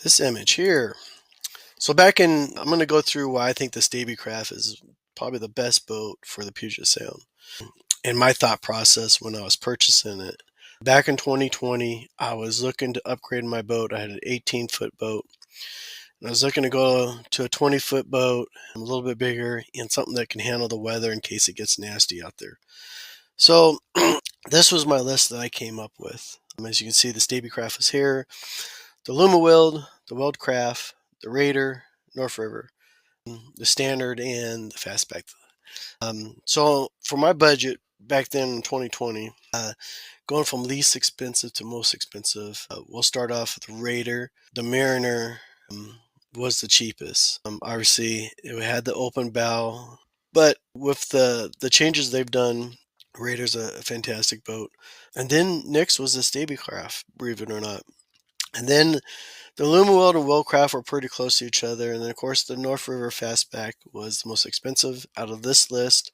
this image here. So back in, I'm going to go through why I think the Stabicraft is probably the best boat for the Puget Sound and my thought process when I was purchasing it. Back in 2020, I was looking to upgrade my boat. I had an 18-foot boat. And I was looking to go to a 20-foot boat, a little bit bigger, and something that can handle the weather in case it gets nasty out there. So this was my list that I came up with. As you can see, the Stabicraft is here, the Lumawild, the Weldcraft, the Raider, North River, the Standard, and the Fastback. So for my budget back then in 2020, going from least expensive to most expensive, we'll start off with the Raider. The Mariner was the cheapest. Obviously, it had the open bow, but with the changes they've done, Raider's a fantastic boat. And then next was the Stabicraft, believe it or not. And then the Lumawild and Wellcraft were pretty close to each other. And then, of course, the North River Fastback was the most expensive out of this list.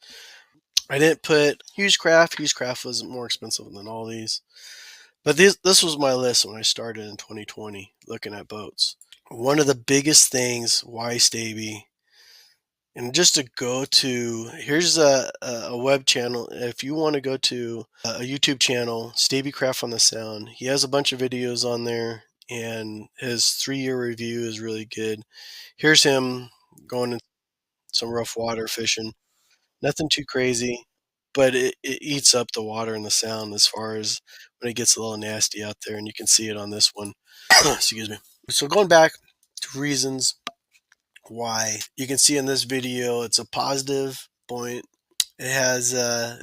I didn't put Hughescraft. Hughescraft was more expensive than all these. But this was my list when I started in 2020 looking at boats. One of the biggest things, why Staby, and just to go to, here's a web channel. If you want to go to a YouTube channel, Stabicraft on the Sound, he has a bunch of videos on there, and his 3-year review is really good. Here's him going in some rough water fishing. Nothing too crazy, but it eats up the water in the Sound as far as when it gets a little nasty out there, and you can see it on this one. Excuse me. So going back to reasons why, you can see in this video it's a positive point. It has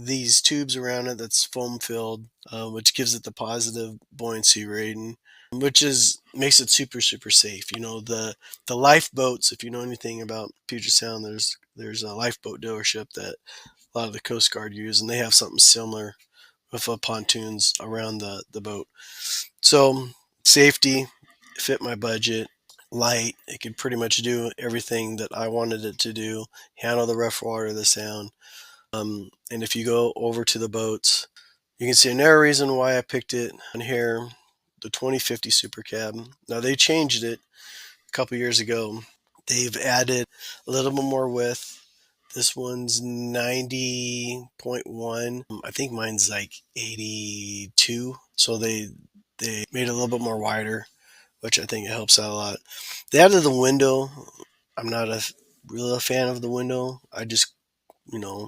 these tubes around it that's foam filled, which gives it the positive buoyancy rating, which is makes it super safe. You know, the lifeboats, if you know anything about Puget Sound, there's a lifeboat dealership that a lot of the Coast Guard use, and they have something similar with pontoons around the boat. So safety fit my budget. Light, it could pretty much do everything that I wanted it to do. Handle the rough water, the Sound. And if you go over to the boats, you can see another reason why I picked it on here, the 2050 Supercab. Now they changed it a couple years ago. They've added a little bit more width. This one's 90.1. I think mine's like 82. So they made it a little bit more wider, which I think it helps out a lot. They added the window. I'm not really a fan of the window. I just,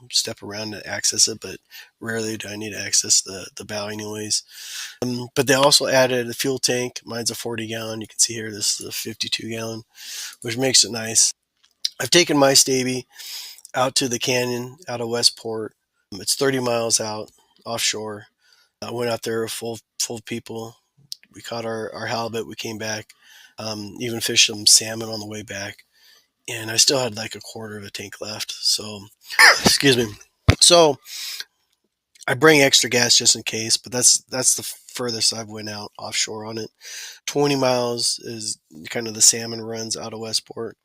step around to access it, but rarely do I need to access the bow anyways. But they also added a fuel tank. Mine's a 40-gallon. You can see here this is a 52-gallon, which makes it nice. I've taken my Staby out to the canyon out of Westport. It's 30 miles out offshore. I went out there full of people. We caught our halibut. We came back, even fished some salmon on the way back, and I still had like a quarter of a tank left. So, excuse me. So I bring extra gas just in case, but that's the furthest I've went out offshore on it. 20 miles is kind of the salmon runs out of Westport,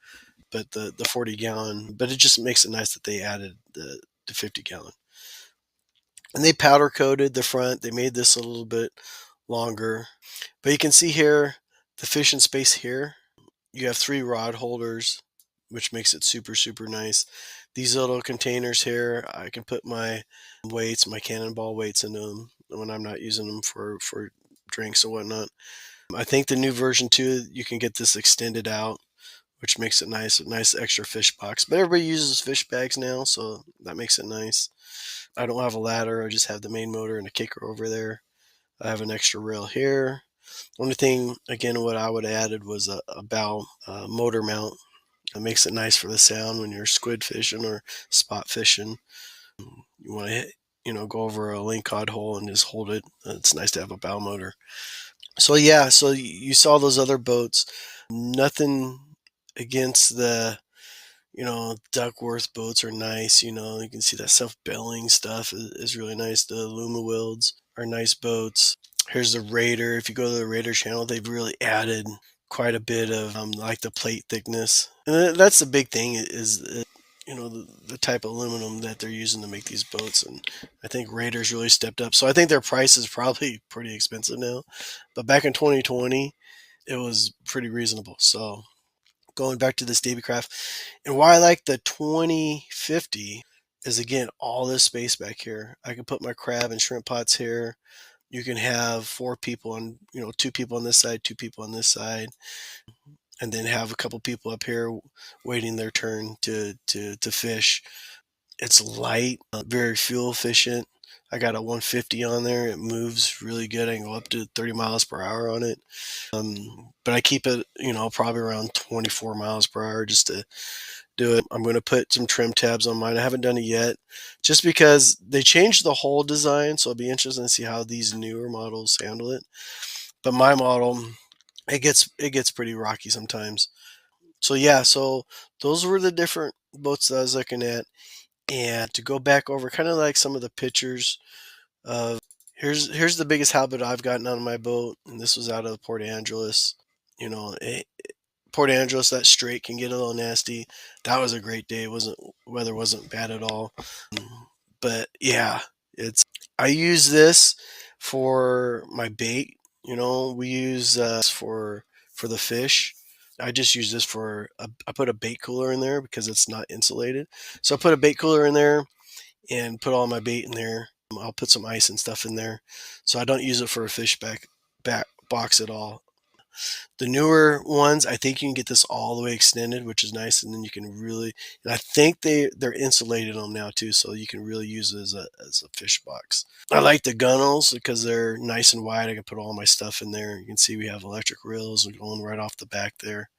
but the 40-gallon. But it just makes it nice that they added the 50-gallon. And they powder coated the front. They made this a little bit longer. But you can see here the fishing space here. You have 3 rod holders, which makes it super nice. These little containers here, I can put my weights, my cannonball weights into them when I'm not using them for drinks or whatnot. I think the new version 2, you can get this extended out, which makes it nice, a nice extra fish box. But everybody uses fish bags now, so that makes it nice. I don't have a ladder. I just have the main motor and a kicker over there. I have an extra rail here. Only thing, again, what I would have added was a bow motor mount. It makes it nice for the Sound when you're squid fishing or spot fishing. You want to go over a lingcod hole and just hold it. It's nice to have a bow motor. So yeah, so you saw those other boats. Nothing against the Duckworth boats are nice. You can see that self-bailing stuff is really nice. The Lumawilds are nice boats. Here's the Raider. If you go to the Raider channel, they've really added quite a bit of like the plate thickness. And that's the big thing is the type of aluminum that they're using to make these boats. And I think Raiders really stepped up. So I think their price is probably pretty expensive now. But back in 2020, it was pretty reasonable. So going back to this Stabicraft, and why I like the 2050 is again all this space back here. I can put my crab and shrimp pots here. You can have four people on, two people on this side, two people on this side, and then have a couple people up here waiting their turn to fish. It's light, very fuel efficient. I got a 150 on there. It moves really good. I can go up to 30 miles per hour on it. But I keep it, probably around 24 miles per hour just to do it. I'm going to put some trim tabs on mine. I haven't done it yet just because they changed the whole design. So it'll be interesting to see how these newer models handle it. But my model, it gets pretty rocky sometimes. So yeah, so those were the different boats that I was looking at. And to go back over kind of like some of the pictures of here's the biggest halibut I've gotten out of my boat, and this was out of Port Angeles. You know, Port Angeles, that strait can get a little nasty. That was a great day. It wasn't Weather wasn't bad at all. But yeah, it's I use this for my bait. We use for the fish. I just use this I put a bait cooler in there because it's not insulated. So I put a bait cooler in there and put all my bait in there. I'll put some ice and stuff in there. So I don't use it for a fish back box at all. The newer ones, I think you can get this all the way extended, which is nice, and then you can really, and I think they're insulated on them now too, so you can really use it as a fish box. I like the gunnels because they're nice and wide. I can put all my stuff in there. You can see we have electric reels going right off the back there.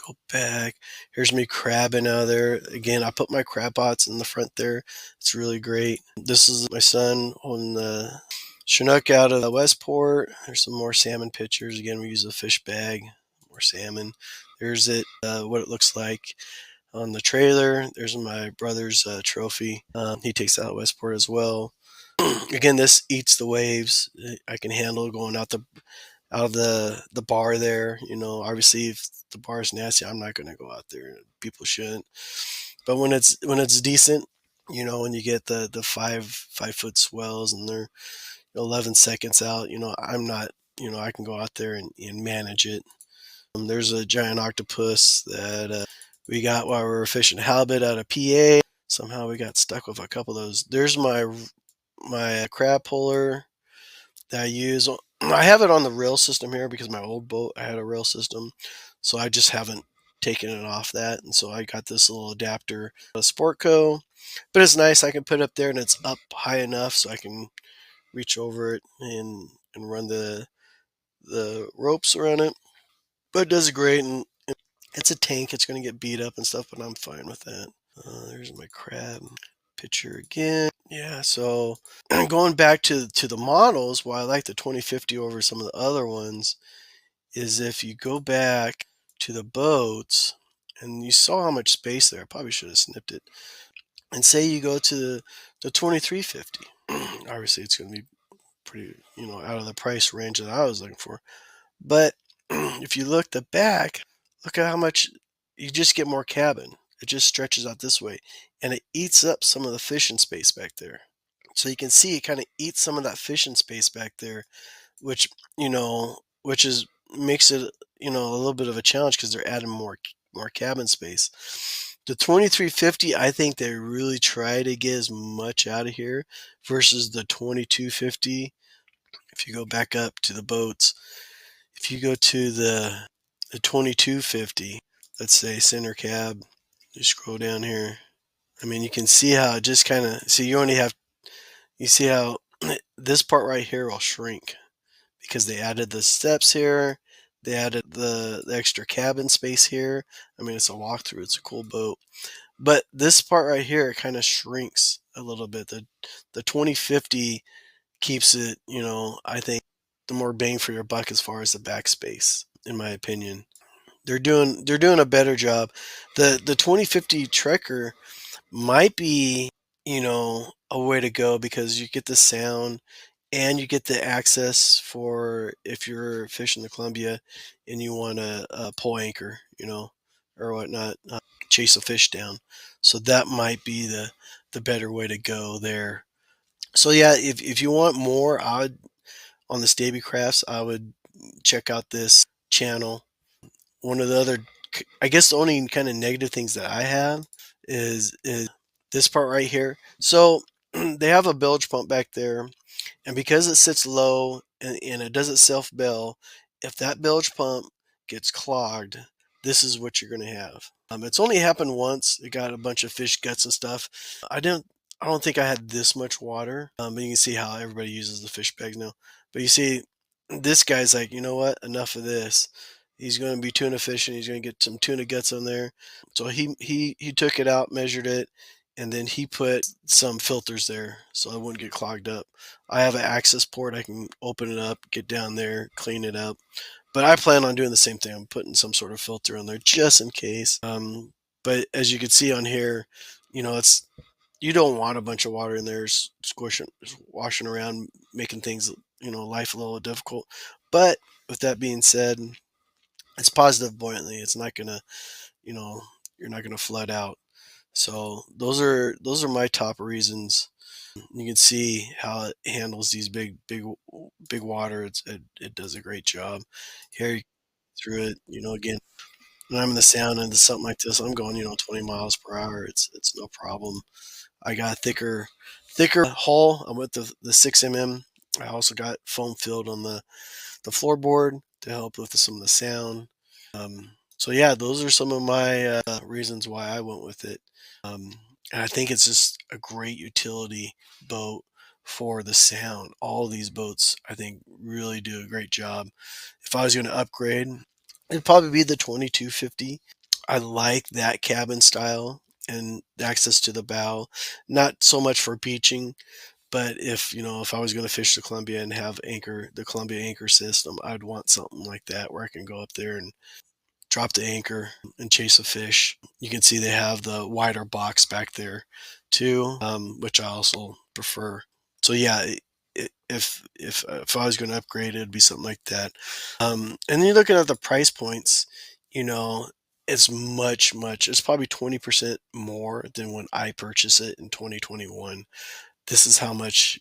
Go back. Here's me crabbing out of there. Again, I put my crab pots in the front there. It's really great. This is my son on the Chinook out of Westport. There's some more salmon pictures. Again, we use a fish bag. More salmon. There's what it looks like on the trailer. There's my brother's trophy. He takes out Westport as well. Again, this eats the waves. I can handle going out of the bar there. Obviously, if the bar is nasty, I'm not going to go out there. People shouldn't. But when it's decent, when you get the 5 foot swells and they're 11 seconds out, I'm not, I can go out there and manage it. There's a giant octopus that we got while we were fishing halibut out of PA. Somehow we got stuck with a couple of those. There's my crab puller that I use. I have it on the rail system here because my old boat I had a rail system, so I just haven't taken it off that, and so I got this little adapter, a Sportco, but it's nice. I can put it up there, and it's up high enough so I can reach over it and run the ropes around it. But it does great, and it's a tank. It's going to get beat up and stuff, but I'm fine with that. There's my crab picture again. Yeah, so going back to the models, why I like the 2050 over some of the other ones is if you go back to the boats and you saw how much space there, I probably should have snipped it. And say you go to the 2350. Obviously, it's going to be pretty, out of the price range that I was looking for. But if you look the back, look at how much you just get more cabin. It just stretches out this way and it eats up some of the fishing space back there. So you can see it kind of eats some of that fishing space back there, which, which is makes it, a little bit of a challenge because they're adding more cabin space. The 2350, I think they really try to get as much out of here versus the 2250. If you go back up to the boats, if you go to the 2250, let's say center cab, you scroll down here. I mean, you can see how it just kind of, see you see how this part right here will shrink because they added the steps here. They added the extra cabin space here. I mean, it's a walkthrough. It's a cool boat. But this part right here kind of shrinks a little bit. The 2050 keeps it, I think the more bang for your buck as far as the backspace, in my opinion. They're doing a better job. The 2050 Trekker might be, a way to go because you get the sound and you get the access for if you're fishing the Columbia and you want to pull anchor, or whatnot, chase a fish down. So that might be the better way to go there. So yeah, if you want more, on the Stabicrafts, I would check out this channel. One of the other, I guess the only kind of negative things that I have is this part right here. So they have a bilge pump back there, and because it sits low and it doesn't self bail, if that bilge pump gets clogged, this is what you're going to have. It's only happened once. It got a bunch of fish guts and stuff. I didn't. I don't think I had this much water. But you can see how everybody uses the fish bags now. But you see, this guy's like, you know what? Enough of this. He's going to be tuna fishing. He's going to get some tuna guts on there. So he took it out, measured it, and then he put some filters there so it wouldn't get clogged up. I have an access port. I can open it up, get down there, clean it up. But I plan on doing the same thing. I'm putting some sort of filter on there just in case. But as you can see on here, it's you don't want a bunch of water in there squishing, washing around, making things life a little difficult. But with that being said, it's positive buoyantly. It's not gonna, you know, you're not gonna flood out. So those are my top reasons. You can see how it handles these big water. It does a great job. Here through it, again, when I'm in the sound into something like this, I'm going 20 miles per hour. It's no problem. I got a thicker hull. I went the 6 mm. I also got foam filled on the floorboard to help with some of the sound. So yeah, those are some of my reasons why I went with it. And I think it's just a great utility boat for the sound. All these boats, I think, really do a great job. If I was going to upgrade, it'd probably be the 2250. I like that cabin style and the access to the bow. Not so much for beaching, but if I was going to fish the Columbia and have the Columbia anchor system, I'd want something like that where I can go up there and drop the anchor and chase a fish. You can see they have the wider box back there too, which I also prefer. So yeah, if I was going to upgrade, it'd be something like that. And then you're looking at the price points. You know, it's much. It's probably 20% more than when I purchased it in 2021. This is how much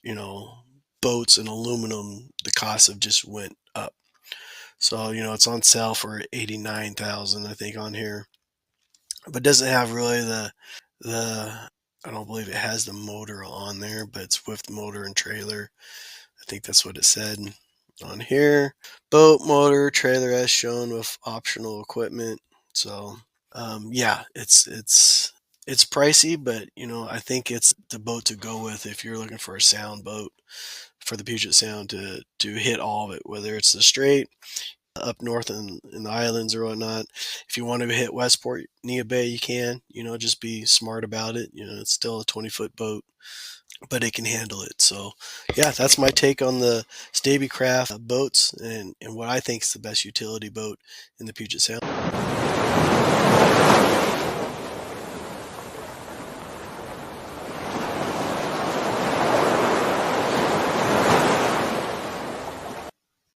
boats and aluminum, the cost have just went up. So, it's on sale for 89,000, I think, on here. But doesn't have really the I don't believe it has the motor on there, but it's with motor and trailer. I think that's what it said on here. Boat, motor, trailer as shown with optional equipment. So, yeah, it's pricey, but I think it's the boat to go with if you're looking for a sound boat for the Puget Sound to hit all of it, whether it's the straight up north in the islands or whatnot. If you want to hit Westport, Nia Bay, you can. Just be smart about it. It's still a 20-foot boat, but it can handle it. So, yeah, that's my take on the Stabicraft boats and what I think is the best utility boat in the Puget Sound.